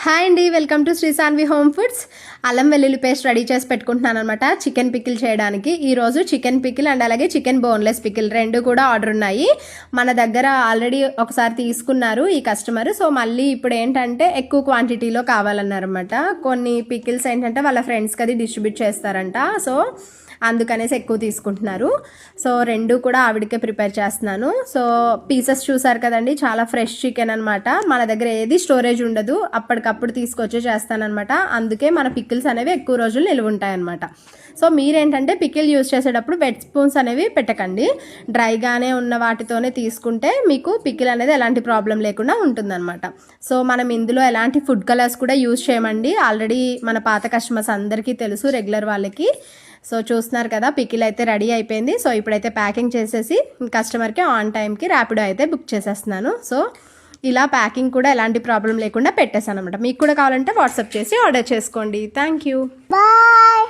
Hi అండి, welcome to Sri Sanvi home foods. అల్లం వెల్లుల్లి పేస్ట్ రెడీ చేసి పెట్టుకుంటున్నాను అనమాట చికెన్ పికిల్ చేయడానికి. ఈరోజు చికెన్ పికిల్ అండ్ అలాగే చికెన్ బోన్లెస్ పికిల్ రెండు కూడా ఆర్డర్ ఉన్నాయి. మన దగ్గర ఆల్రెడీ ఒకసారి తీసుకున్నారు ఈ కస్టమర్. సో మళ్ళీ ఇప్పుడు ఏంటంటే ఎక్కువ క్వాంటిటీలో కావాలన్నారన్నమాట. కొన్ని పికిల్స్ ఏంటంటే వాళ్ళ ఫ్రెండ్స్కి అది డిస్ట్రిబ్యూట్ చేస్తారంట. సో అందుకనేసి ఎక్కువ తీసుకుంటున్నారు. సో రెండు కూడా ఆవిడకే ప్రిపేర్ చేస్తున్నాను. సో పీసెస్ చూసారు కదండి, చాలా ఫ్రెష్ చికెన్ అనమాట. మన దగ్గర ఏది స్టోరేజ్ ఉండదు, అప్పటికప్పుడు తీసుకొచ్చే చేస్తానమాట. అందుకే మన పికిల్స్ అనేవి ఎక్కువ రోజులు నిలువ ఉంటాయన్నమాట. సో మీరేంటంటే పికిల్ యూజ్ చేసేటప్పుడు వెట్ స్పూన్స్ అనేవి పెట్టకండి, డ్రైగానే ఉన్న వాటితోనే తీసుకుంటే మీకు పికిల్ అనేది ఎలాంటి ప్రాబ్లం లేకుండా ఉంటుందన్నమాట. సో మనం ఇందులో ఎలాంటి ఫుడ్ కలర్స్ కూడా యూజ్ చేయమండి. ఆల్రెడీ మన పాత కస్టమర్స్ అందరికీ తెలుసు, రెగ్యులర్ వాళ్ళకి. సో చూస్తున్నారు కదా, పికిల్ అయితే రెడీ అయిపోయింది. సో ఇప్పుడైతే ప్యాకింగ్ చేసేసి కస్టమర్కి ఆన్ టైంకి ర్యాపిడో అయితే బుక్ చేసేస్తున్నాను. సో ఇలా ప్యాకింగ్ కూడా ఎలాంటి ప్రాబ్లం లేకుండా పెట్టేసాను అనమాట. మీకు కూడా కావాలంటే వాట్సాప్ చేసి ఆర్డర్ చేసుకోండి. Thank you, bye.